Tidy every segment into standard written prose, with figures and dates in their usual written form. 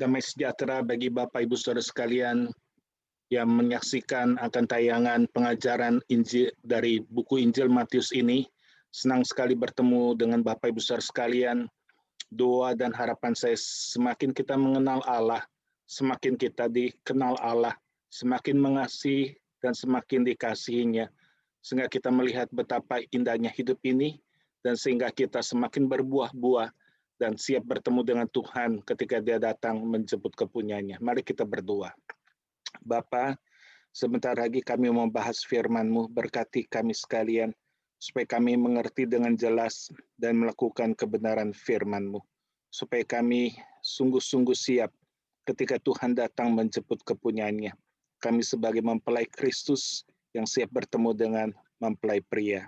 Damai sejahtera bagi Bapak Ibu Saudara sekalian yang menyaksikan akan tayangan pengajaran Injil dari buku Injil Matius ini. Senang sekali bertemu dengan Bapak Ibu Saudara sekalian. Doa dan harapan saya semakin kita mengenal Allah, semakin kita dikenal Allah, semakin mengasihi dan semakin dikasihinya. Sehingga kita melihat betapa indahnya hidup ini dan sehingga kita semakin berbuah-buah dan siap bertemu dengan Tuhan ketika Dia datang menjemput kepunyanya. Mari kita berdoa. Bapa, sebentar lagi kami mau bahas firman-Mu, berkati kami sekalian, supaya kami mengerti dengan jelas dan melakukan kebenaran firman-Mu. Supaya kami sungguh-sungguh siap ketika Tuhan datang menjemput kepunyanya. Kami sebagai mempelai Kristus yang siap bertemu dengan mempelai pria.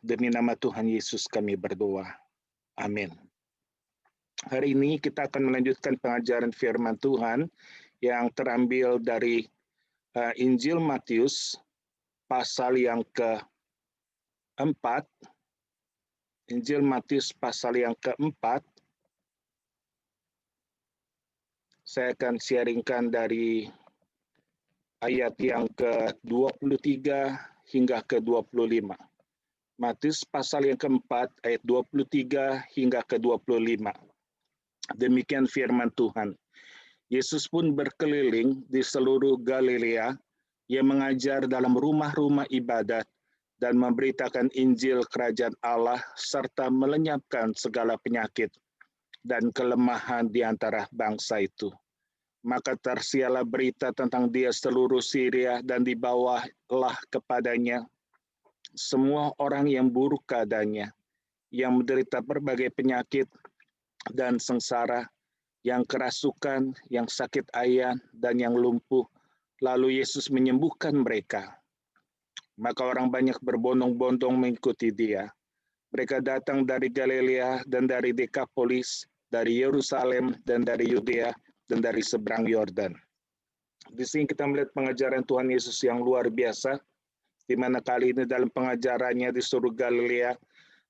Demi nama Tuhan Yesus kami berdoa. Amin. Hari ini kita akan melanjutkan pengajaran firman Tuhan yang terambil dari Injil Matius pasal yang keempat. Injil Matius pasal yang keempat. Saya akan sharingkan dari ayat yang ke-23 hingga ke-25. Matius pasal yang keempat, ayat 23 hingga ke-25. Demikian firman Tuhan. Yesus pun berkeliling di seluruh Galilea. Ia mengajar dalam rumah-rumah ibadat dan memberitakan Injil Kerajaan Allah serta melenyapkan segala penyakit dan kelemahan di antara bangsa itu. Maka tersiarlah berita tentang Dia seluruh Syria dan dibawalah kepadanya semua orang yang buruk keadaannya, yang menderita berbagai penyakit dan sengsara, yang kerasukan, yang sakit ayan, dan yang lumpuh. Lalu Yesus menyembuhkan mereka. Maka orang banyak berbondong-bondong mengikuti Dia. Mereka datang dari Galilea dan dari Dekapolis, dari Yerusalem dan dari Yudea dan dari seberang Yordan. Di sini kita melihat pengajaran Tuhan Yesus yang luar biasa, di mana kali ini dalam pengajarannya di seluruh Galilea,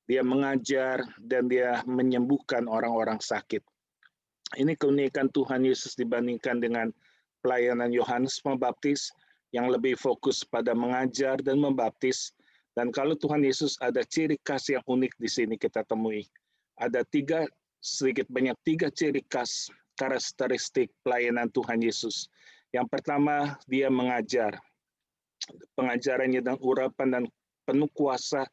Dia mengajar dan Dia menyembuhkan orang-orang sakit. Ini keunikan Tuhan Yesus dibandingkan dengan pelayanan Yohanes Pembaptis yang lebih fokus pada mengajar dan membaptis. Dan kalau Tuhan Yesus ada ciri khas yang unik di sini kita temui. Ada sedikit banyak tiga ciri khas karakteristik pelayanan Tuhan Yesus. Yang pertama, Dia mengajar. Pengajarannya dan urapan dan penuh kuasa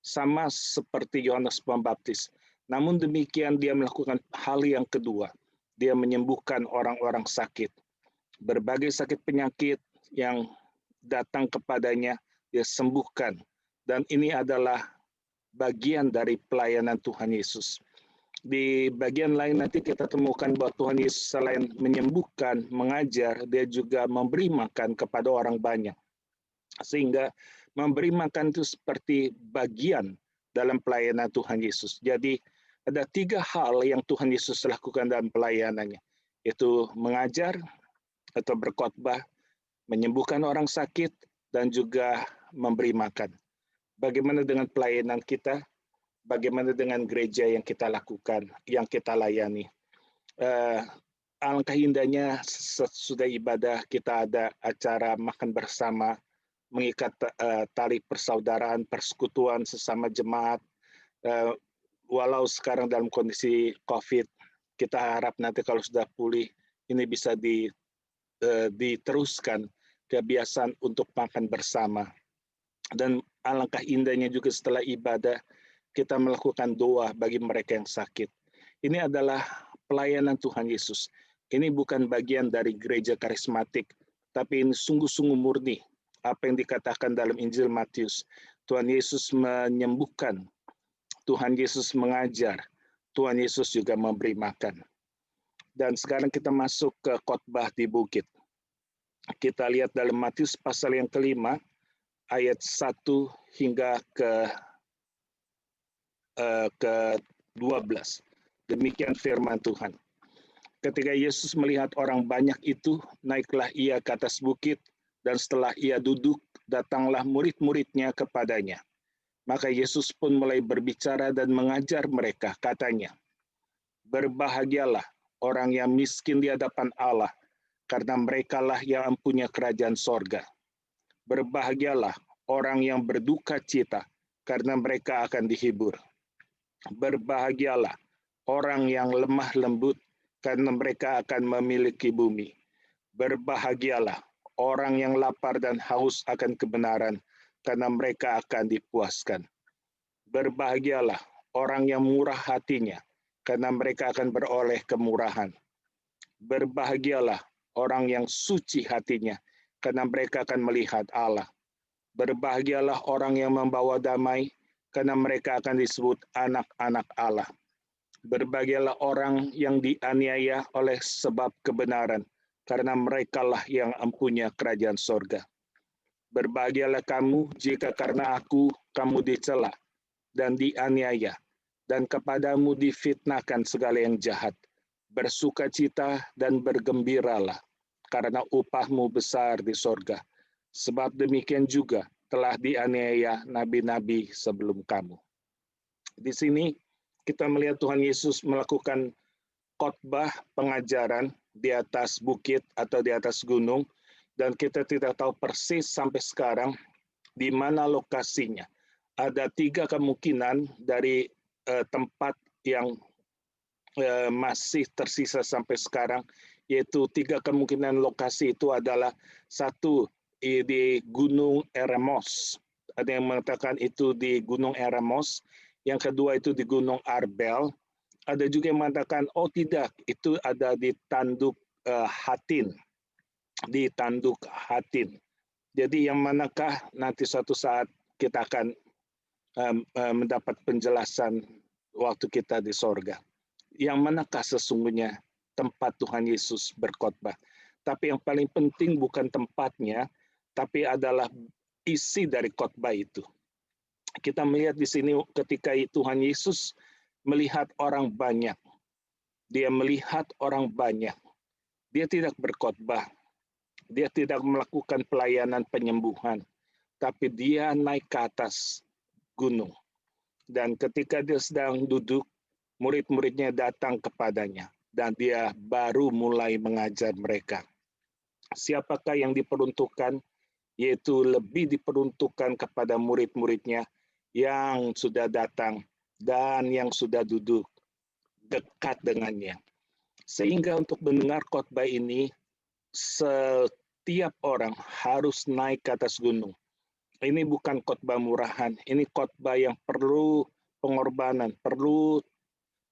sama seperti Yohanes Pembaptis. Namun demikian Dia melakukan hal yang kedua. Dia menyembuhkan orang-orang sakit. Berbagai sakit penyakit yang datang kepadanya, Dia sembuhkan. Dan ini adalah bagian dari pelayanan Tuhan Yesus. Di bagian lain nanti kita temukan bahwa Tuhan Yesus selain menyembuhkan, mengajar, Dia juga memberi makan kepada orang banyak. Sehingga memberi makan itu seperti bagian dalam pelayanan Tuhan Yesus. Jadi ada tiga hal yang Tuhan Yesus lakukan dalam pelayanannya, yaitu mengajar atau berkhotbah, menyembuhkan orang sakit, dan juga memberi makan. Bagaimana dengan pelayanan kita? Bagaimana dengan gereja yang kita lakukan, yang kita layani? Alangkah indahnya sesudah ibadah kita ada acara makan bersama, mengikat tali persaudaraan, persekutuan sesama jemaat. Walau sekarang dalam kondisi COVID, kita harap nanti kalau sudah pulih, ini bisa diteruskan kebiasaan untuk makan bersama. Dan alangkah indahnya juga setelah ibadah, kita melakukan doa bagi mereka yang sakit. Ini adalah pelayanan Tuhan Yesus. Ini bukan bagian dari gereja karismatik, tapi ini sungguh-sungguh murni. Apa yang dikatakan dalam Injil Matius, Tuhan Yesus menyembuhkan, Tuhan Yesus mengajar, Tuhan Yesus juga memberi makan. Dan sekarang kita masuk ke khotbah di bukit. Kita lihat dalam Matius pasal yang kelima, ayat 1 hingga ke-12. Demikian firman Tuhan. Ketika Yesus melihat orang banyak itu, naiklah Ia ke atas bukit, dan setelah Ia duduk, datanglah murid-muridnya kepadanya. Maka Yesus pun mulai berbicara dan mengajar mereka, katanya, "Berbahagialah orang yang miskin di hadapan Allah, karena merekalah yang mempunyai kerajaan sorga. Berbahagialah orang yang berduka cita, karena mereka akan dihibur. Berbahagialah orang yang lemah lembut, karena mereka akan memiliki bumi. Berbahagialah orang yang lapar dan haus akan kebenaran, karena mereka akan dipuaskan. Berbahagialah orang yang murah hatinya, karena mereka akan beroleh kemurahan. Berbahagialah orang yang suci hatinya, karena mereka akan melihat Allah. Berbahagialah orang yang membawa damai, karena mereka akan disebut anak-anak Allah. Berbahagialah orang yang dianiaya oleh sebab kebenaran, karena merekalah yang mempunyai kerajaan sorga. Berbahagialah kamu jika karena aku kamu dicela dan dianiaya, dan kepadamu difitnahkan segala yang jahat. Bersukacita dan bergembiralah, karena upahmu besar di sorga. Sebab demikian juga telah dianiaya nabi-nabi sebelum kamu. Di sini kita melihat Tuhan Yesus melakukan khotbah pengajaran di atas bukit atau di atas gunung, dan kita tidak tahu persis sampai sekarang di mana lokasinya. Ada 3 kemungkinan dari tempat yang masih tersisa sampai sekarang, yaitu 3 kemungkinan lokasi itu adalah 1 di Gunung Eremos. Ada yang mengatakan itu di Gunung Eremos, yang kedua itu di Gunung Arbel. Ada juga yang mengatakan, oh tidak, itu ada di Tanduk Hatin. Di Tanduk Hatin. Jadi yang manakah nanti suatu saat kita akan mendapat penjelasan waktu kita di sorga. Yang manakah sesungguhnya tempat Tuhan Yesus berkhotbah. Tapi yang paling penting bukan tempatnya, tapi adalah isi dari khotbah itu. Kita melihat di sini ketika Tuhan Yesus melihat orang banyak. Dia melihat orang banyak. Dia tidak berkhotbah. Dia tidak melakukan pelayanan penyembuhan. Tapi dia naik ke atas gunung. Dan ketika dia sedang duduk, murid-muridnya datang kepadanya. Dan dia baru mulai mengajar mereka. Siapakah yang diperuntukkan? Yaitu lebih diperuntukkan kepada murid-muridnya yang sudah datang dan yang sudah duduk dekat dengannya. Sehingga untuk mendengar khotbah ini, setiap orang harus naik ke atas gunung. Ini bukan khotbah murahan, ini khotbah yang perlu pengorbanan, perlu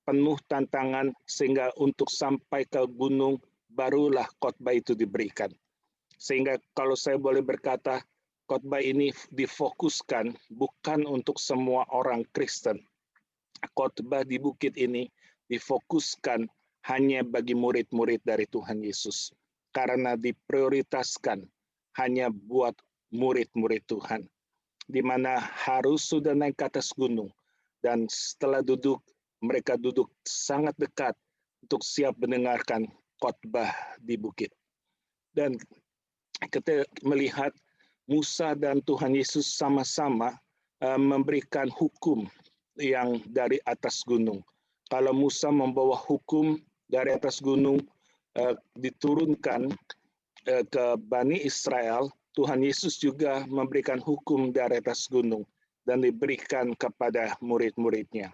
penuh tantangan, sehingga untuk sampai ke gunung barulah khotbah itu diberikan. Sehingga kalau saya boleh berkata, khotbah ini difokuskan bukan untuk semua orang Kristen. Khotbah di bukit ini difokuskan hanya bagi murid-murid dari Tuhan Yesus. Karena diprioritaskan hanya buat murid-murid Tuhan. Di mana harus sudah naik ke atas gunung. Dan setelah duduk, mereka duduk sangat dekat untuk siap mendengarkan khotbah di bukit. Dan kita melihat Musa dan Tuhan Yesus sama-sama memberikan hukum yang dari atas gunung. Kalau Musa membawa hukum dari atas gunung diturunkan ke Bani Israel, Tuhan Yesus juga memberikan hukum dari atas gunung dan diberikan kepada murid-muridnya.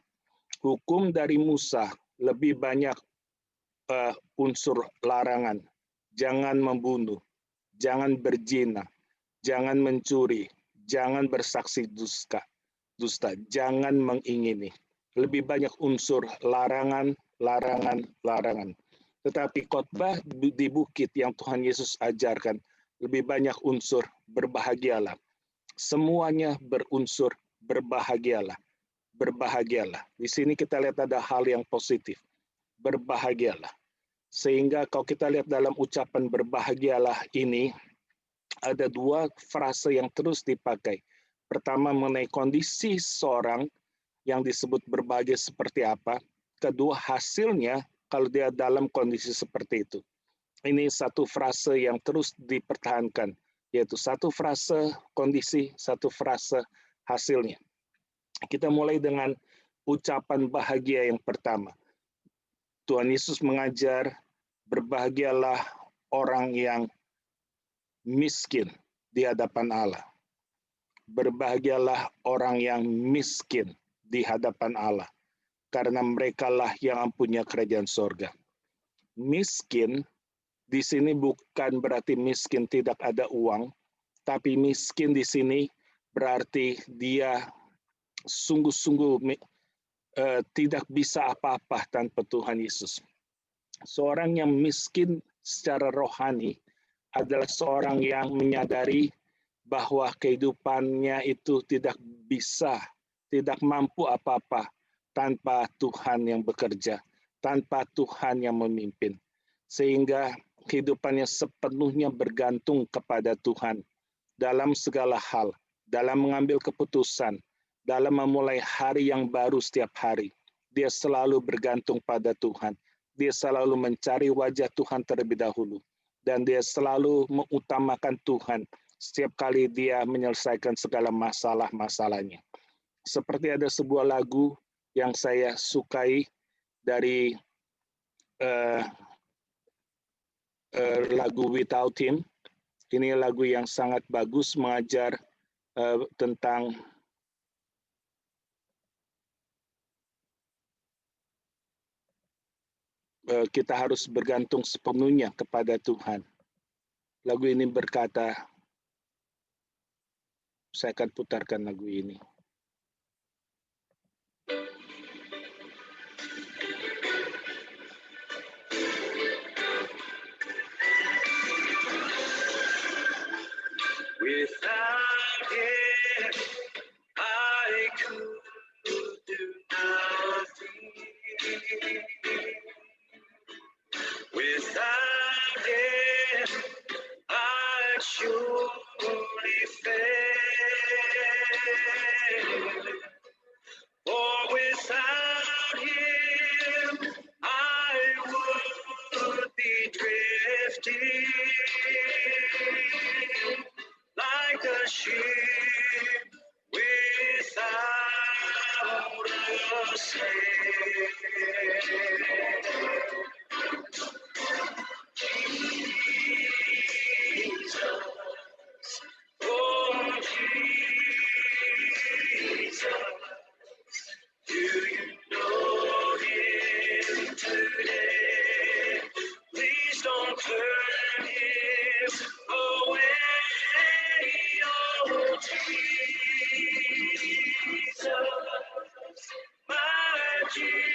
Hukum dari Musa lebih banyak unsur larangan. Jangan membunuh, jangan berzina, jangan mencuri, jangan bersaksi dusta, jangan mengingini. Lebih banyak unsur larangan. Tetapi khotbah di bukit yang Tuhan Yesus ajarkan, lebih banyak unsur berbahagialah. Semuanya berunsur berbahagialah. Berbahagialah. Di sini kita lihat ada hal yang positif. Berbahagialah. Sehingga kalau kita lihat dalam ucapan berbahagialah ini, ada 2 frase yang terus dipakai. Pertama mengenai kondisi seorang yang disebut berbahagia seperti apa. Kedua hasilnya kalau dia dalam kondisi seperti itu. Ini satu frase yang terus dipertahankan. Yaitu satu frase kondisi, satu frase hasilnya. Kita mulai dengan ucapan bahagia yang pertama. Tuhan Yesus mengajar, berbahagialah orang yang miskin di hadapan Allah. Berbahagialah orang yang miskin di hadapan Allah, karena merekalah yang mempunyai kerajaan sorga. Miskin di sini bukan berarti miskin tidak ada uang, tapi miskin di sini berarti dia sungguh-sungguh tidak bisa apa-apa tanpa Tuhan Yesus. Seorang yang miskin secara rohani adalah seorang yang menyadari bahwa kehidupannya itu tidak bisa, tidak mampu apa-apa tanpa Tuhan yang bekerja, tanpa Tuhan yang memimpin. Sehingga kehidupannya sepenuhnya bergantung kepada Tuhan dalam segala hal, dalam mengambil keputusan, dalam memulai hari yang baru setiap hari. Dia selalu bergantung pada Tuhan. Dia selalu mencari wajah Tuhan terlebih dahulu. Dan dia selalu mengutamakan Tuhan setiap kali dia menyelesaikan segala masalah-masalahnya. Seperti ada sebuah lagu yang saya sukai dari lagu Without Him. Ini lagu yang sangat bagus mengajar tentang kita harus bergantung sepenuhnya kepada Tuhan. Lagu ini berkata, saya akan putarkan lagu ini. Without Him, I could do nothing. Without Him, I surely fail. For without Him, I would be drifting like a ship without a sail. Jesus, oh Jesus, do you know Him today? Please don't turn Him away. Oh Jesus, my Jesus.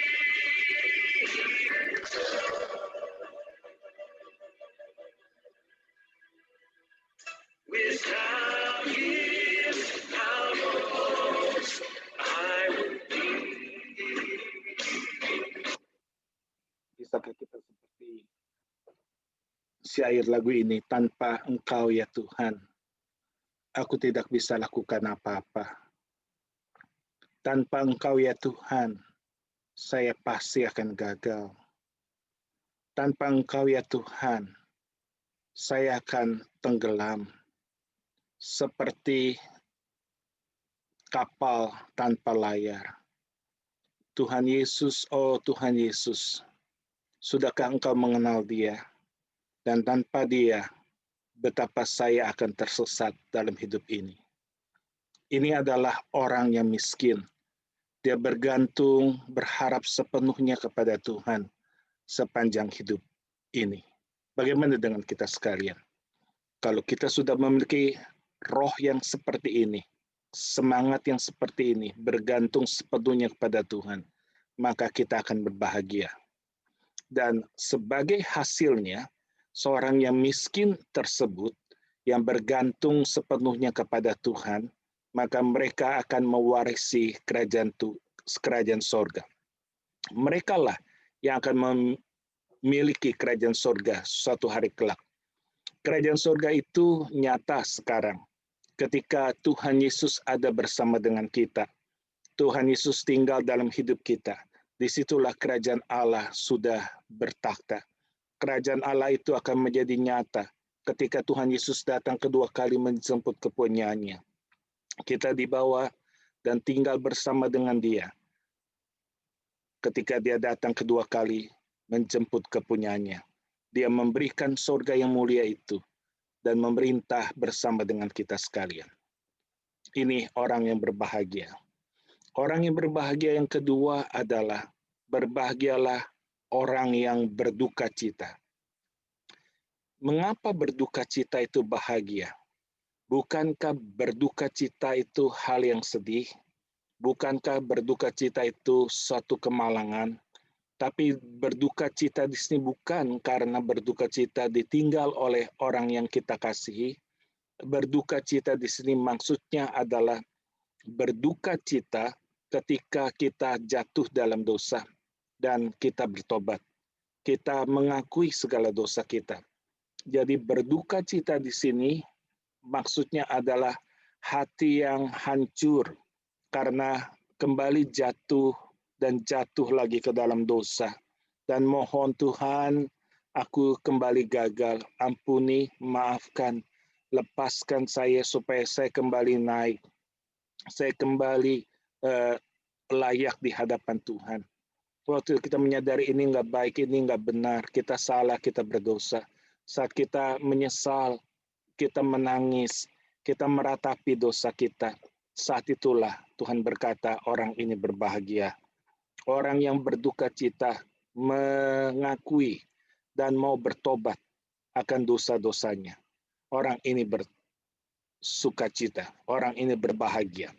Without Him, how lost I would be. Bisakah kita seperti syair lagu ini, tanpa Engkau ya Tuhan, aku tidak bisa lakukan apa-apa. Tanpa Engkau ya Tuhan, saya pasti akan gagal. Tanpa Engkau ya Tuhan, saya akan tenggelam. Seperti kapal tanpa layar. Tuhan Yesus, oh Tuhan Yesus, sudahkah Engkau mengenal Dia? Dan tanpa Dia, betapa saya akan tersesat dalam hidup ini. Ini adalah orang yang miskin. Dia bergantung, berharap sepenuhnya kepada Tuhan sepanjang hidup ini. Bagaimana dengan kita sekalian? Kalau kita sudah memiliki roh yang seperti ini, semangat yang seperti ini, bergantung sepenuhnya kepada Tuhan, maka kita akan berbahagia. Dan sebagai hasilnya, seorang yang miskin tersebut, yang bergantung sepenuhnya kepada Tuhan, maka mereka akan mewarisi kerajaan sorga. Mereka lah yang akan memiliki kerajaan sorga suatu hari kelak. Kerajaan sorga itu nyata sekarang. Ketika Tuhan Yesus ada bersama dengan kita, Tuhan Yesus tinggal dalam hidup kita, disitulah kerajaan Allah sudah bertakhta. Kerajaan Allah itu akan menjadi nyata ketika Tuhan Yesus datang kedua kali menjemput kepunyaannya. Kita dibawa dan tinggal bersama dengan Dia. Ketika Dia datang kedua kali, menjemput kepunyaannya. Dia memberikan surga yang mulia itu dan memerintah bersama dengan kita sekalian. Ini orang yang berbahagia. Orang yang berbahagia yang kedua adalah berbahagialah orang yang berduka cita. Mengapa berduka cita itu bahagia? Bukankah berduka cita itu hal yang sedih? Bukankah berduka cita itu suatu kemalangan? Tapi berduka cita di sini bukan karena berduka cita ditinggal oleh orang yang kita kasihi. Berduka cita di sini maksudnya adalah berduka cita ketika kita jatuh dalam dosa dan kita bertobat. Kita mengakui segala dosa kita. Jadi berduka cita di sini maksudnya adalah hati yang hancur karena kembali jatuh dan jatuh lagi ke dalam dosa. Dan mohon Tuhan, aku kembali gagal, ampuni, maafkan, lepaskan saya supaya saya kembali naik. Saya kembali layak di hadapan Tuhan. Waktu kita menyadari ini nggak baik, ini nggak benar, kita salah, kita berdosa. Saat kita menyesal, kita menangis, kita meratapi dosa kita. Saat itulah Tuhan berkata, orang ini berbahagia. Orang yang berduka cita, mengakui dan mau bertobat akan dosa-dosanya. Orang ini bersukacita, orang ini berbahagia.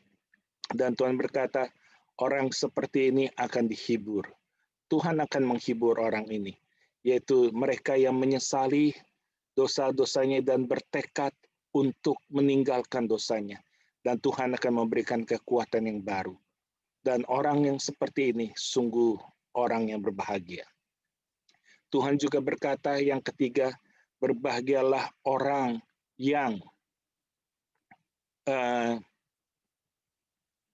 Dan Tuhan berkata, orang seperti ini akan dihibur. Tuhan akan menghibur orang ini, yaitu mereka yang menyesali dosa-dosanya dan bertekad untuk meninggalkan dosanya. Dan Tuhan akan memberikan kekuatan yang baru. Dan orang yang seperti ini sungguh orang yang berbahagia. Tuhan juga berkata yang ketiga, berbahagialah orang yang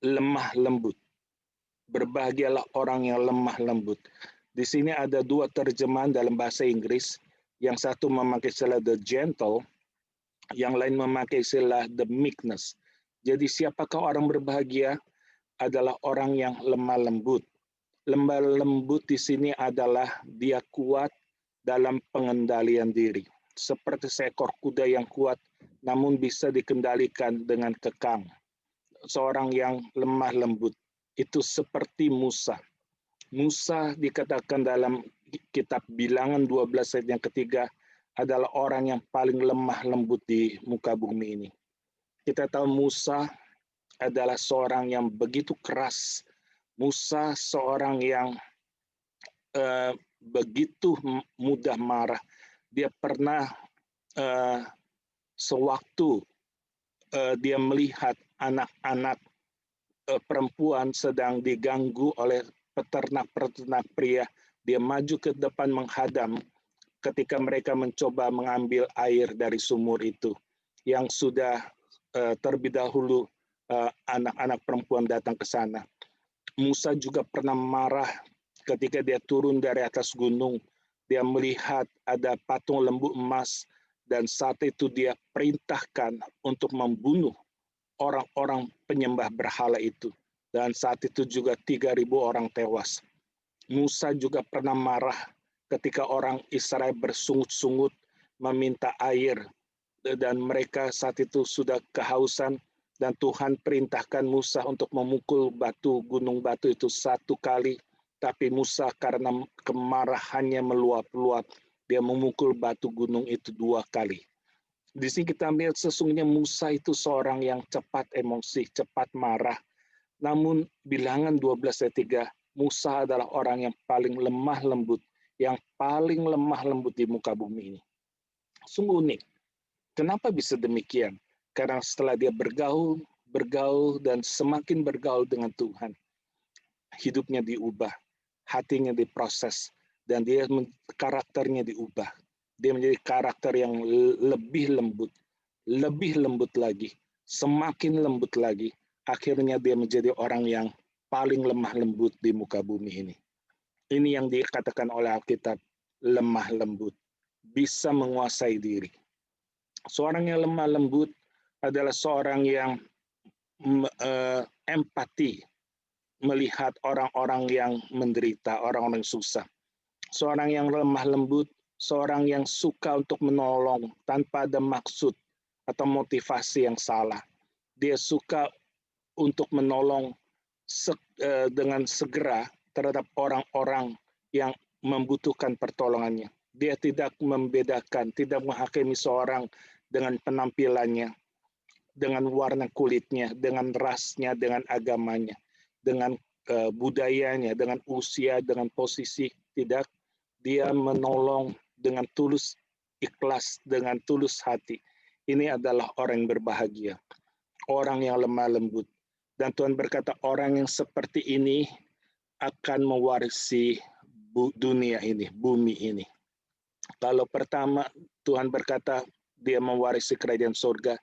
lemah lembut. Berbahagialah orang yang lemah lembut. Di sini ada dua terjemahan dalam bahasa Inggris. Yang satu memakai istilah the gentle, yang lain memakai istilah the meekness. Jadi siapakah orang berbahagia? Adalah orang yang lemah lembut. Lemah lembut di sini adalah dia kuat dalam pengendalian diri. Seperti seekor kuda yang kuat, namun bisa dikendalikan dengan kekang. Seorang yang lemah lembut. Itu seperti Musa. Musa dikatakan dalam kitab Bilangan 12 ayat yang ketiga adalah orang yang paling lemah lembut di muka bumi ini. Kita tahu Musa adalah seorang yang begitu keras. Musa seorang yang begitu mudah marah. Dia pernah sewaktu dia melihat anak-anak perempuan sedang diganggu oleh peternak-peternak pria, dia maju ke depan menghadam ketika mereka mencoba mengambil air dari sumur itu yang sudah terlebih dahulu anak-anak perempuan datang ke sana. Musa juga pernah marah ketika dia turun dari atas gunung. Dia melihat ada patung lembu emas dan saat itu dia perintahkan untuk membunuh orang-orang penyembah berhala itu. Dan saat itu juga 3.000 orang tewas. Musa juga pernah marah ketika orang Israel bersungut-sungut meminta air dan mereka saat itu sudah kehausan dan Tuhan perintahkan Musa untuk memukul gunung batu itu 1 kali, tapi Musa karena kemarahannya meluap-luap, dia memukul batu gunung itu 2 kali. Di sini kita melihat sesungguhnya Musa itu seorang yang cepat emosi, cepat marah. Namun Bilangan 12 ayat 3, Musa adalah orang yang paling lemah lembut, yang paling lemah lembut di muka bumi ini. Sungguh unik. Kenapa bisa demikian? Karena setelah dia bergaul dan semakin bergaul dengan Tuhan, hidupnya diubah, hatinya diproses, dan karakternya diubah. Dia menjadi karakter yang lebih lembut lagi, semakin lembut lagi. Akhirnya dia menjadi orang yang paling lemah lembut di muka bumi ini. Ini yang dikatakan oleh Alkitab, lemah lembut, bisa menguasai diri. Seorang yang lemah lembut adalah seorang yang empati melihat orang-orang yang menderita, orang-orang susah. seorang yang lemah lembut, seorang yang suka untuk menolong tanpa ada maksud atau motivasi yang salah. Dia suka untuk menolong dengan segera terhadap orang-orang yang membutuhkan pertolongannya. Dia tidak membedakan, tidak menghakimi seorang dengan penampilannya, dengan warna kulitnya, dengan rasnya, dengan agamanya, dengan budayanya, dengan usia, dengan posisi. Tidak, dia menolong dengan tulus ikhlas, dengan tulus hati. Ini adalah orang yang berbahagia, orang yang lemah lembut. Dan Tuhan berkata, orang yang seperti ini akan mewarisi dunia ini, bumi ini. Kalau pertama Tuhan berkata dia mewarisi kerajaan surga,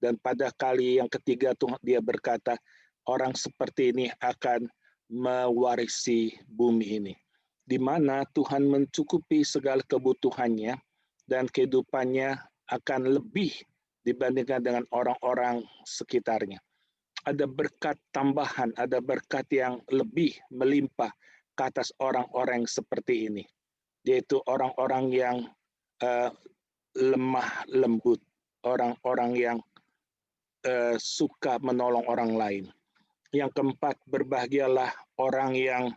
dan pada kali yang ketiga Tuhan dia berkata orang seperti ini akan mewarisi bumi ini, di mana Tuhan mencukupi segala kebutuhannya dan kehidupannya akan lebih dibandingkan dengan orang-orang sekitarnya. Ada berkat tambahan, ada berkat yang lebih melimpah ke atas orang-orang seperti ini, yaitu orang-orang yang lemah lembut, orang-orang yang suka menolong orang lain. Yang keempat, berbahagialah orang yang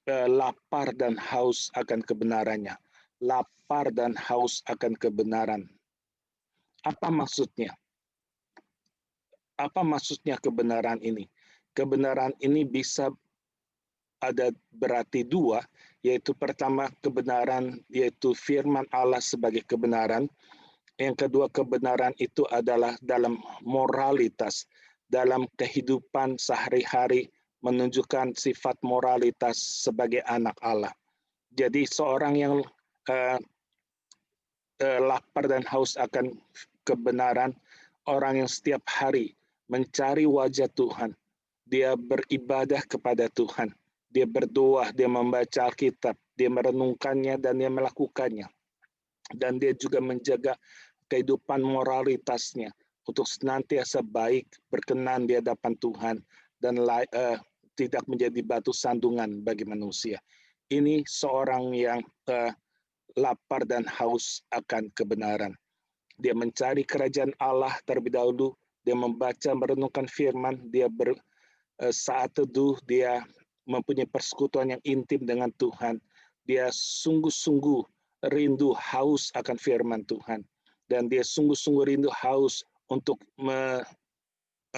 lapar dan haus akan kebenarannya. Lapar dan haus akan kebenaran. Apa maksudnya? Apa maksudnya kebenaran ini? Kebenaran ini bisa ada berarti dua, yaitu pertama kebenaran, yaitu firman Allah sebagai kebenaran. Yang kedua, kebenaran itu adalah dalam moralitas, dalam kehidupan sehari-hari, menunjukkan sifat moralitas sebagai anak Allah. Jadi seorang yang lapar dan haus akan kebenaran, orang yang setiap hari mencari wajah Tuhan, dia beribadah kepada Tuhan, dia berdoa, dia membaca Alkitab, dia merenungkannya dan dia melakukannya. Dan dia juga menjaga kehidupan moralitasnya untuk senantiasa baik, berkenan di hadapan Tuhan, dan tidak menjadi batu sandungan bagi manusia. Ini seorang yang lapar dan haus akan kebenaran. Dia mencari kerajaan Allah terlebih dahulu, dia membaca, merenungkan firman, dia saat teduh, dia mempunyai persekutuan yang intim dengan Tuhan. Dia sungguh-sungguh rindu haus akan firman Tuhan. Dan dia sungguh-sungguh rindu haus untuk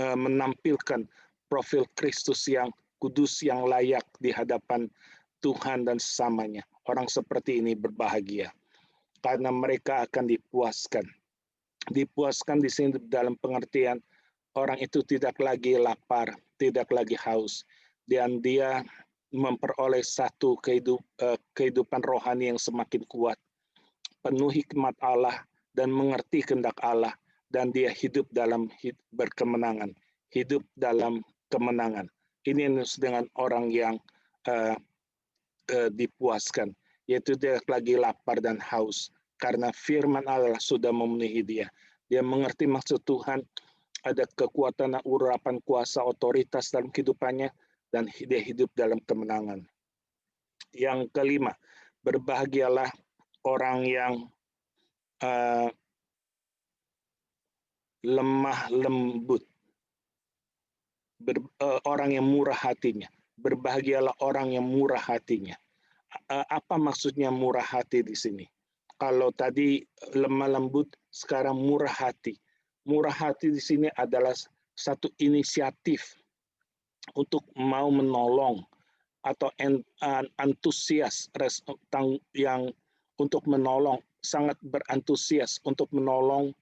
menampilkan profil Kristus yang kudus, yang layak di hadapan Tuhan dan sesamanya. Orang seperti ini berbahagia, karena mereka akan dipuaskan. Dipuaskan di sini dalam pengertian orang itu tidak lagi lapar, tidak lagi haus, dan dia memperoleh satu kehidupan rohani yang semakin kuat, penuh hikmat Allah dan mengerti kehendak Allah, dan dia hidup dalam berkemenangan, hidup dalam kemenangan. Ini dengan orang yang dipuaskan, yaitu dia lagi lapar dan haus, karena firman Allah sudah memenuhi dia. Dia mengerti maksud Tuhan, ada kekuatan, urapan, kuasa, otoritas dalam kehidupannya, dan dia hidup dalam kemenangan. Yang kelima, berbahagialah orang yang lemah lembut, orang yang murah hatinya. Berbahagialah orang yang murah hatinya. Apa maksudnya murah hati di sini? Kalau tadi lemah lembut, sekarang murah hati. Murah hati di sini adalah satu inisiatif untuk mau menolong atau antusias yang untuk menolong, sangat berantusias untuk menolong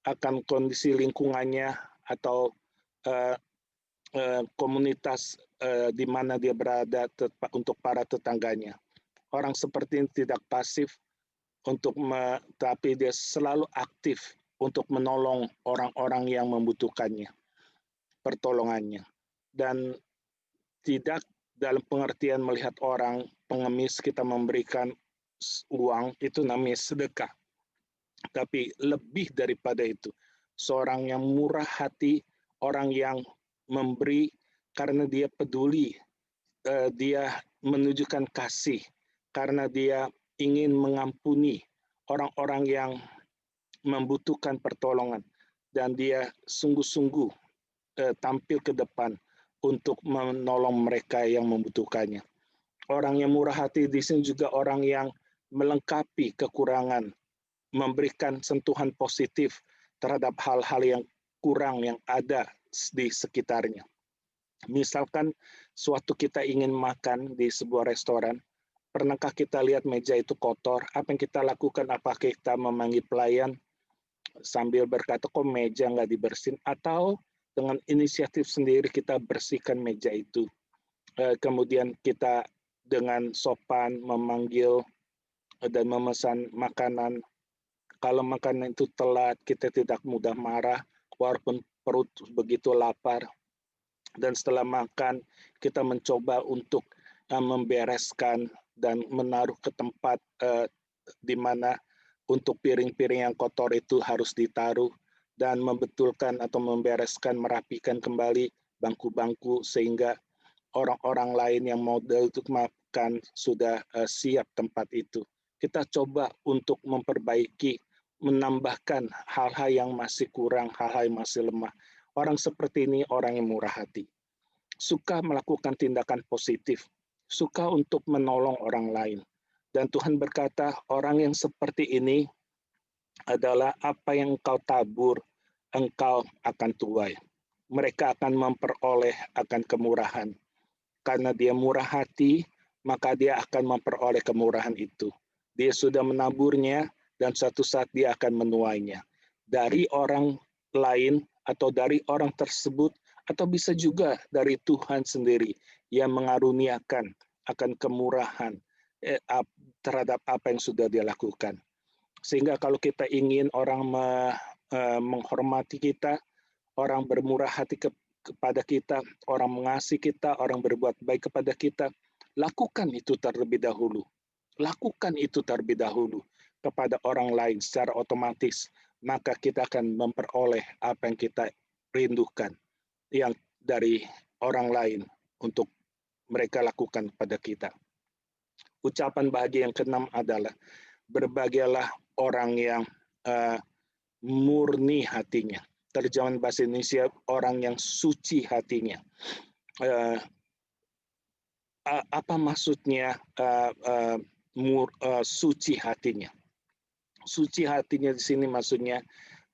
akan kondisi lingkungannya atau komunitas di mana dia berada untuk para tetangganya. Orang seperti ini tidak pasif tapi dia selalu aktif untuk menolong orang-orang yang membutuhkannya, pertolongannya. Dan tidak dalam pengertian melihat orang pengemis kita memberikan uang, itu namanya sedekah. Tapi lebih daripada itu, seorang yang murah hati, orang yang memberi karena dia peduli, dia menunjukkan kasih, karena dia ingin mengampuni orang-orang yang membutuhkan pertolongan, dan dia sungguh-sungguh tampil ke depan untuk menolong mereka yang membutuhkannya. Orang yang murah hati di sini juga orang yang melengkapi kekurangan, memberikan sentuhan positif terhadap hal-hal yang kurang yang ada di sekitarnya. Misalkan suatu kita ingin makan di sebuah restoran, pernahkah kita lihat meja itu kotor? Apa yang kita lakukan? Apakah kita memanggil pelayan sambil berkata, kok meja nggak dibersihin? Atau dengan inisiatif sendiri kita bersihkan meja itu. Kemudian kita dengan sopan memanggil dan memesan makanan. Kalau makanan itu telat, kita tidak mudah marah, walaupun perut begitu lapar. Dan setelah makan, kita mencoba untuk membereskan dan menaruh ke tempat di mana untuk piring-piring yang kotor itu harus ditaruh, dan membetulkan atau membereskan, merapikan kembali bangku-bangku sehingga orang-orang lain yang mau untuk makan sudah siap tempat itu. Kita coba untuk memperbaiki, menambahkan hal-hal yang masih kurang, hal-hal yang masih lemah. Orang seperti ini orang yang murah hati, suka melakukan tindakan positif, suka untuk menolong orang lain. Dan Tuhan berkata, orang yang seperti ini adalah apa yang engkau tabur, engkau akan tuai. Mereka akan memperoleh akan kemurahan. Karena dia murah hati, maka dia akan memperoleh kemurahan itu. Dia sudah menaburnya, dan suatu saat dia akan menuainya. Dari orang lain, atau dari orang tersebut, atau bisa juga dari Tuhan sendiri yang mengaruniakan akan kemurahan terhadap apa yang sudah dia lakukan. Sehingga kalau kita ingin orang menghormati kita, orang bermurah hati kepada kita, orang mengasihi kita, orang berbuat baik kepada kita, lakukan itu terlebih dahulu. Lakukan itu terlebih dahulu kepada orang lain secara otomatis, maka kita akan memperoleh apa yang kita rindukan yang dari orang lain untuk mereka lakukan pada kita. Ucapan bahagia yang keenam adalah berbahagialah orang yang murni hatinya. Terjemahan bahasa Indonesia, orang yang suci hatinya. Apa maksudnya suci hatinya? Suci hatinya di sini maksudnya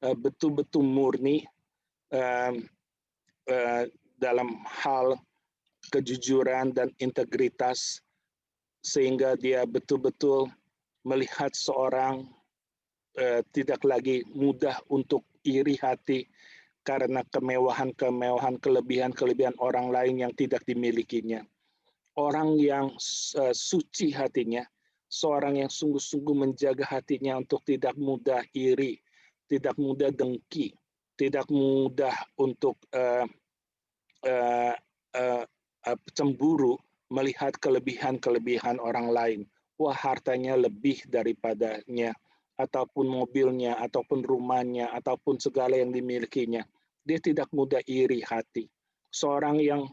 betul-betul murni dalam hal kejujuran dan integritas, sehingga dia betul-betul melihat seorang tidak lagi mudah untuk iri hati karena kemewahan-kemewahan, kelebihan-kelebihan orang lain yang tidak dimilikinya. Orang yang suci hatinya, seorang yang sungguh-sungguh menjaga hatinya untuk tidak mudah iri, tidak mudah dengki, tidak mudah untuk cemburu melihat kelebihan-kelebihan orang lain. Wah, hartanya lebih daripadanya, ataupun mobilnya, ataupun rumahnya, ataupun segala yang dimilikinya. Dia tidak mudah iri hati. Seorang yang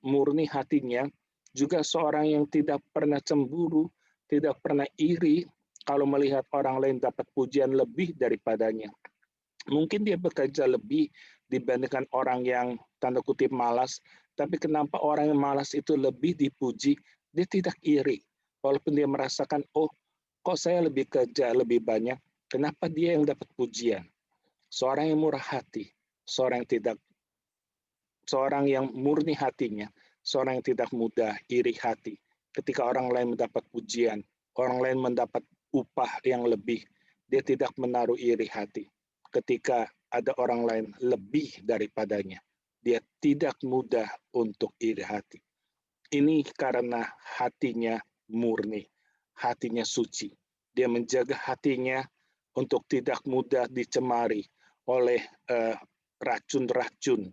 murni hatinya, juga seorang yang tidak pernah cemburu, tidak pernah iri kalau melihat orang lain dapat pujian lebih daripadanya. Mungkin dia bekerja lebih dibandingkan orang yang tanda kutip malas, tapi kenapa orang yang malas itu lebih dipuji? Dia tidak iri. Walaupun dia merasakan, oh, kok saya lebih kerja lebih banyak, kenapa dia yang dapat pujian? Seorang yang murah hati, seorang yang murni hatinya, seorang yang tidak mudah iri hati. Ketika orang lain mendapat pujian, orang lain mendapat upah yang lebih, dia tidak menaruh iri hati. Ketika ada orang lain lebih daripadanya, dia tidak mudah untuk iri hati. Ini karena hatinya murni, hatinya suci. Dia menjaga hatinya untuk tidak mudah dicemari oleh racun-racun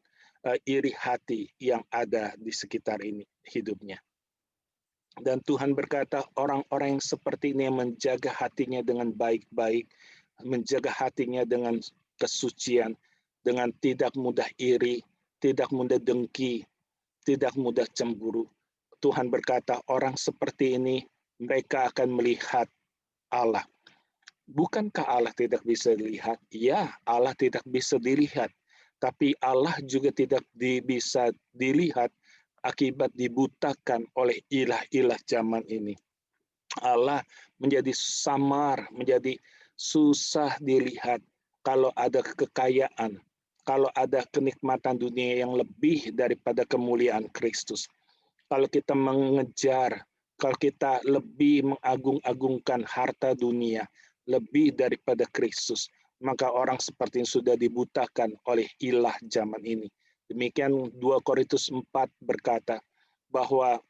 iri hati yang ada di sekitar ini hidupnya. Dan Tuhan berkata, orang-orang yang seperti ini yang menjaga hatinya dengan baik-baik, menjaga hatinya dengan kesucian, dengan tidak mudah iri, tidak mudah dengki, tidak mudah cemburu. Tuhan berkata, orang seperti ini mereka akan melihat Allah. Bukankah Allah tidak bisa dilihat? Ya, Allah tidak bisa dilihat. Tapi Allah juga tidak bisa dilihat akibat dibutakan oleh ilah-ilah zaman ini. Allah menjadi samar, menjadi susah dilihat kalau ada kekayaan, kalau ada kenikmatan dunia yang lebih daripada kemuliaan Kristus. Kalau kita mengejar, kalau kita lebih mengagung-agungkan harta dunia, lebih daripada Kristus, maka orang seperti ini sudah dibutakan oleh ilah zaman ini. Demikian 2 Korintus 4 berkata bahwa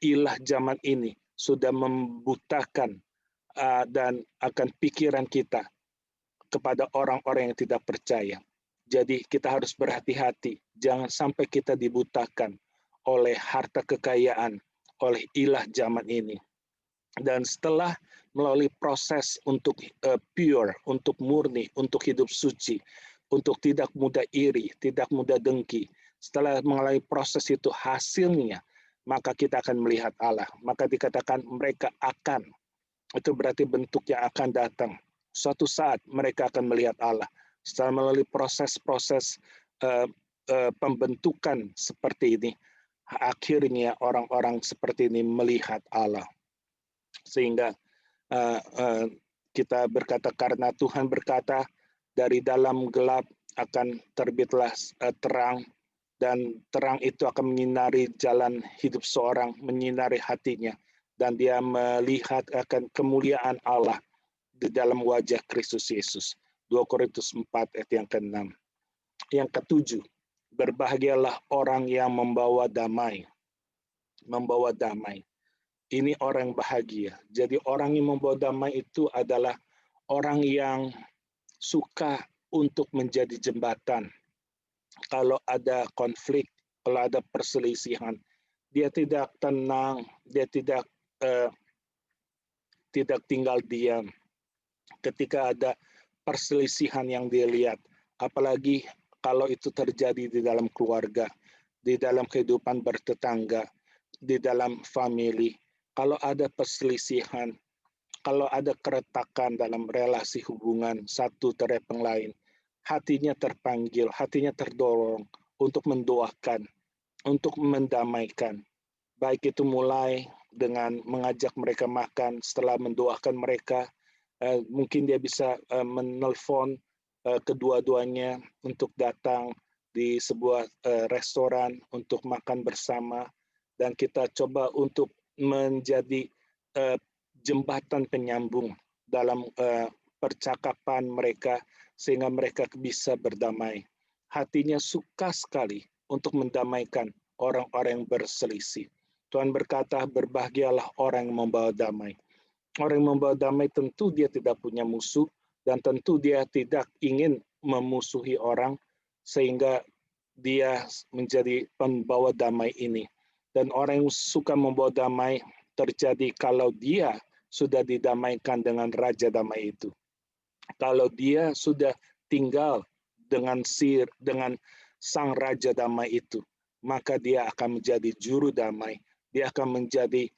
ilah zaman ini sudah membutakan dan akan pikiran kita kepada orang-orang yang tidak percaya. Jadi kita harus berhati-hati, jangan sampai kita dibutakan oleh harta kekayaan, oleh ilah zaman ini. Dan setelah melalui proses untuk pure, untuk murni, untuk hidup suci, untuk tidak mudah iri, tidak mudah dengki, setelah melalui proses itu hasilnya, maka kita akan melihat Allah. Maka dikatakan mereka akan, itu berarti bentuk yang akan datang. Suatu saat mereka akan melihat Allah. Setelah melalui proses-proses pembentukan seperti ini, akhirnya orang-orang seperti ini melihat Allah. Sehingga kita berkata, karena Tuhan berkata, dari dalam gelap akan terbitlah terang, dan terang itu akan menyinari jalan hidup seorang, menyinari hatinya, dan dia melihat akan kemuliaan Allah di dalam wajah Kristus Yesus. 2 Korintus 4 ayat yang ke-6. Yang ke-7, berbahagialah orang yang membawa damai. Membawa damai. Ini orang bahagia. Jadi orang yang membawa damai itu adalah orang yang suka untuk menjadi jembatan. Kalau ada konflik, kalau ada perselisihan, dia tidak tenang, dia tidak tinggal diam. Ketika ada perselisihan yang dia lihat, apalagi kalau itu terjadi di dalam keluarga, di dalam kehidupan bertetangga, di dalam famili, kalau ada perselisihan, kalau ada keretakan dalam relasi hubungan satu terhadap yang lain, hatinya terpanggil, hatinya terdorong untuk mendoakan, untuk mendamaikan. Baik itu mulai dengan mengajak mereka makan, setelah mendoakan mereka, mungkin dia bisa menelpon kedua-duanya untuk datang di sebuah restoran untuk makan bersama, dan kita coba untuk menjadi jembatan penyambung dalam percakapan mereka, sehingga mereka bisa berdamai. Hatinya suka sekali untuk mendamaikan orang-orang yang berselisih. Tuhan berkata, berbahagialah orang yang membawa damai. Orang yang membawa damai tentu dia tidak punya musuh, dan tentu dia tidak ingin memusuhi orang, sehingga dia menjadi pembawa damai ini. Dan orang yang suka membawa damai terjadi kalau dia sudah didamaikan dengan Raja Damai itu. Kalau dia sudah tinggal dengan Sang Raja Damai itu, maka dia akan menjadi juru damai. Dia akan menjadi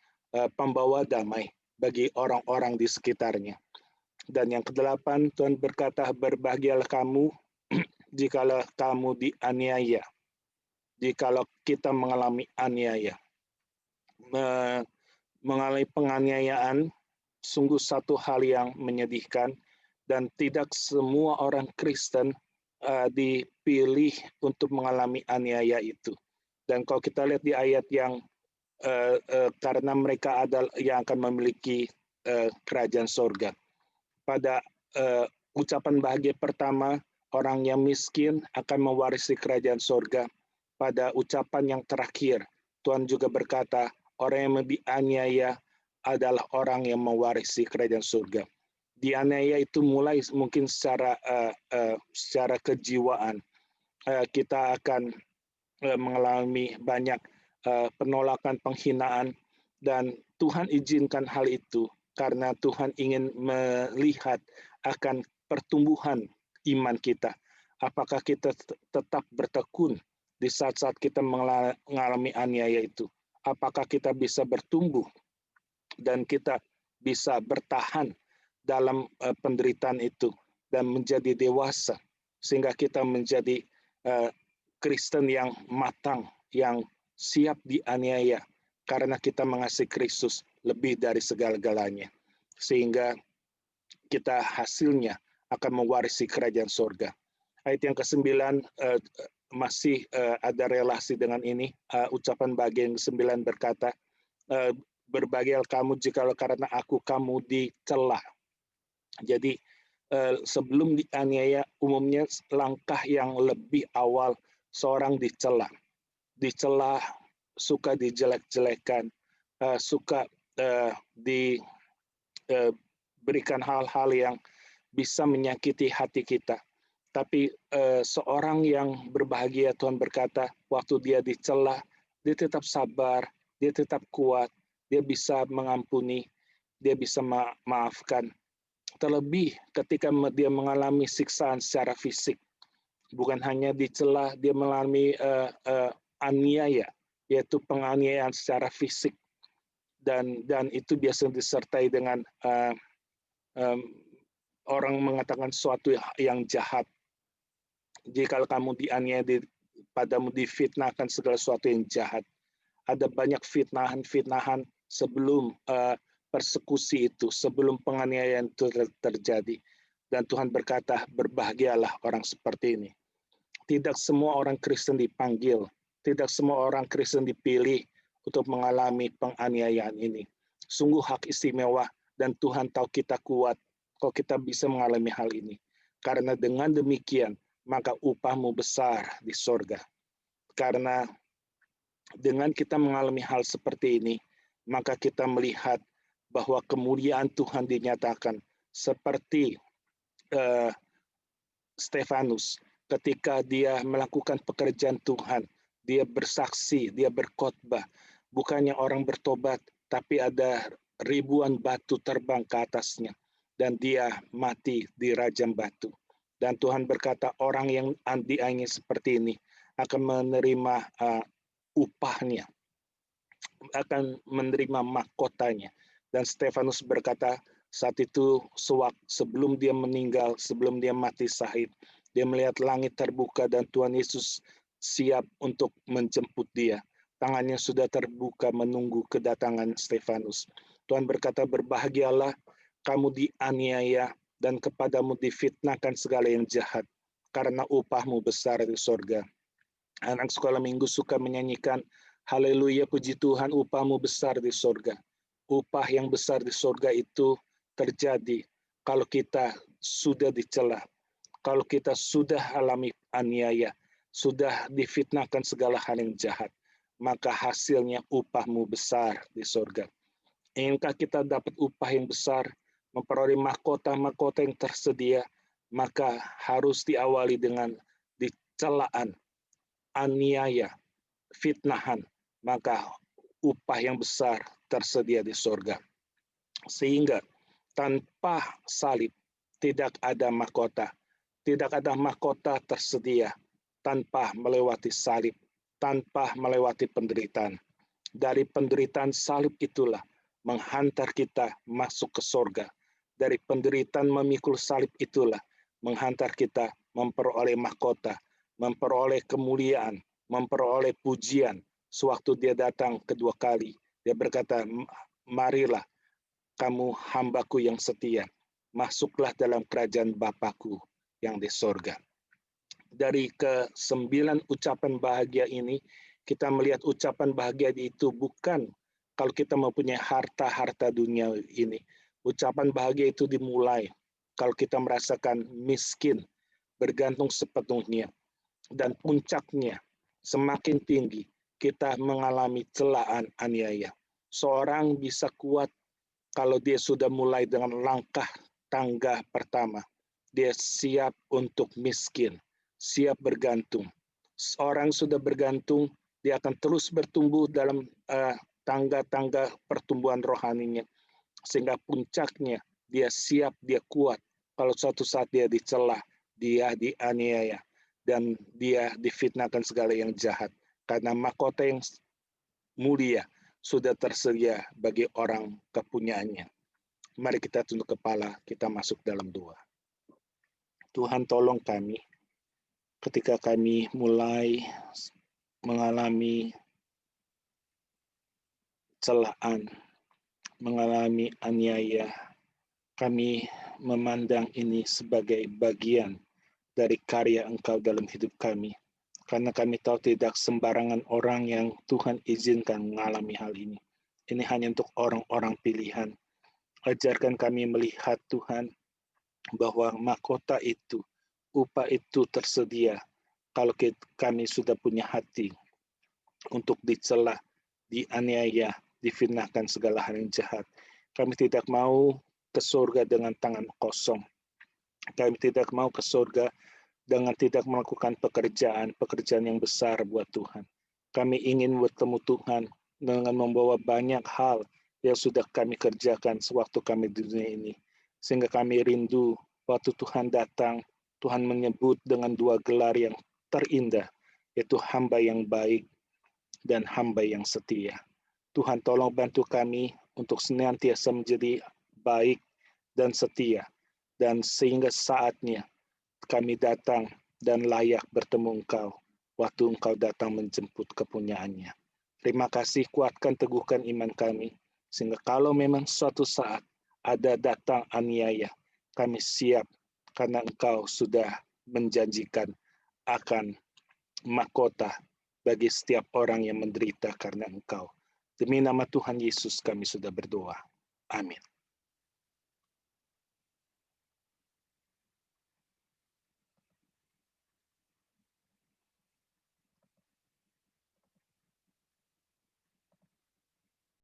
pembawa damai bagi orang-orang di sekitarnya. Dan yang ke-8, Tuhan berkata, berbahagialah kamu jikalau kamu dianiaya. Jikalau kita mengalami aniaya. Mengalami penganiayaan sungguh satu hal yang menyedihkan, dan tidak semua orang Kristen dipilih untuk mengalami aniaya itu. Dan kalau kita lihat di ayat yang karena mereka adalah yang akan memiliki kerajaan sorga. Pada ucapan bahagia pertama, orang yang miskin akan mewarisi kerajaan sorga. Pada ucapan yang terakhir, Tuhan juga berkata, orang yang dianiaya adalah orang yang mewarisi kerajaan surga. Dianiaya itu mulai mungkin secara kejiwaan. Kita akan mengalami banyak penolakan, penghinaan, dan Tuhan izinkan hal itu karena Tuhan ingin melihat akan pertumbuhan iman kita. Apakah kita tetap bertekun di saat-saat kita mengalami aniaya itu? Apakah kita bisa bertumbuh dan kita bisa bertahan dalam penderitaan itu dan menjadi dewasa sehingga kita menjadi Kristen yang matang, yang siap dianiaya karena kita mengasihi Kristus lebih dari segala-galanya, sehingga kita hasilnya akan mewarisi kerajaan surga. Ayat yang ke-9 masih ada relasi dengan ini. Ucapan bagian ke-9 berkata, berbahagialah kamu jikalau karena aku kamu dicela. Jadi sebelum dianiaya, umumnya langkah yang lebih awal seorang dicela. Dicela, suka dijelek-jelekan, suka diberikan hal-hal yang bisa menyakiti hati kita. Tapi seorang yang berbahagia, Tuhan berkata, waktu dia dicela, dia tetap sabar, dia tetap kuat, dia bisa mengampuni, dia bisa memaafkan. Terlebih ketika dia mengalami siksaan secara fisik, bukan hanya dicela, dia mengalami aniaya, yaitu penganiayaan secara fisik, dan itu biasanya disertai dengan orang mengatakan sesuatu yang jahat. Jika kamu dianiaya, padamu difitnahkan segala sesuatu yang jahat. Ada banyak fitnahan sebelum persekusi itu, sebelum penganiayaan itu terjadi. Dan Tuhan berkata, berbahagialah orang seperti ini. Tidak semua orang Kristen dipanggil, tidak semua orang Kristen dipilih untuk mengalami penganiayaan ini. Sungguh hak istimewa, dan Tuhan tahu kita kuat kalau kita bisa mengalami hal ini. Karena dengan demikian, maka upahmu besar di sorga. Karena dengan kita mengalami hal seperti ini, maka kita melihat bahwa kemuliaan Tuhan dinyatakan seperti Stefanus ketika dia melakukan pekerjaan Tuhan, dia bersaksi, dia berkhotbah, bukannya orang bertobat, tapi ada ribuan batu terbang ke atasnya, dan dia mati di rajam batu. Dan Tuhan berkata, orang yang dianiaya seperti ini akan menerima upahnya, akan menerima mahkotanya. Dan Stefanus berkata, saat itu sebelum dia meninggal, sebelum dia mati syahid, dia melihat langit terbuka dan Tuhan Yesus siap untuk menjemput dia. Tangannya sudah terbuka menunggu kedatangan Stefanus. Tuhan berkata, berbahagialah kamu dianiaya dan kepadamu difitnahkan segala yang jahat, karena upahmu besar di sorga. Anak sekolah minggu suka menyanyikan, haleluya, puji Tuhan, upahmu besar di sorga. Upah yang besar di sorga itu terjadi kalau kita sudah dicela, kalau kita sudah alami aniaya, sudah difitnahkan segala hal yang jahat, maka hasilnya upahmu besar di sorga. Inginkah kita dapat upah yang besar, memperoleh mahkota-mahkota yang tersedia, maka harus diawali dengan dicelaan, aniaya, fitnahan, maka upah yang besar tersedia di sorga. Sehingga tanpa salib tidak ada mahkota. Tidak ada mahkota tersedia tanpa melewati salib, tanpa melewati penderitaan. Dari penderitaan salib itulah menghantar kita masuk ke sorga. Dari penderitaan memikul salib itulah menghantar kita memperoleh mahkota, memperoleh kemuliaan, memperoleh pujian. Sewaktu dia datang kedua kali, dia berkata, marilah kamu hambaku yang setia, masuklah dalam kerajaan Bapakku yang di sorga. Dari ke-9 ucapan bahagia ini, kita melihat ucapan bahagia itu bukan kalau kita mempunyai harta-harta dunia ini. Ucapan bahagia itu dimulai kalau kita merasakan miskin, bergantung sepenuhnya, dan puncaknya semakin tinggi kita mengalami celaan aniaya. Seorang bisa kuat kalau dia sudah mulai dengan langkah tangga pertama. Dia siap untuk miskin, siap bergantung. Seorang sudah bergantung, dia akan terus bertumbuh dalam tangga-tangga pertumbuhan rohaninya. Sehingga puncaknya dia siap, dia kuat. Kalau suatu saat dia dicela, dia dianiaya, dan dia difitnahkan segala yang jahat. Karena mahkota yang mulia sudah tersedia bagi orang kepunyaannya. Mari kita tunduk kepala, kita masuk dalam doa. Tuhan tolong kami ketika kami mulai mengalami celaan, mengalami aniaya, kami memandang ini sebagai bagian dari karya Engkau dalam hidup kami. Karena kami tahu tidak sembarangan orang yang Tuhan izinkan mengalami hal ini. Ini hanya untuk orang-orang pilihan. Ajarkan kami melihat Tuhan bahwa mahkota itu, upah itu tersedia kalau kami sudah punya hati untuk dicela, dianiaya, difitnahkan segala hal yang jahat. Kami tidak mau ke surga dengan tangan kosong. Kami tidak mau ke surga dengan tidak melakukan pekerjaan yang besar buat Tuhan. Kami ingin bertemu Tuhan dengan membawa banyak hal yang sudah kami kerjakan sewaktu kami di dunia ini. Sehingga kami rindu waktu Tuhan datang, Tuhan menyebut dengan dua gelar yang terindah, yaitu hamba yang baik dan hamba yang setia. Tuhan tolong bantu kami untuk senantiasa menjadi baik dan setia, dan sehingga saatnya kami datang dan layak bertemu Engkau waktu Engkau datang menjemput kepunyaannya. Terima kasih, kuatkan teguhkan iman kami, sehingga kalau memang suatu saat ada datang aniaya, kami siap karena Engkau sudah menjanjikan akan mahkota bagi setiap orang yang menderita karena Engkau. Demi nama Tuhan Yesus kami sudah berdoa. Amin.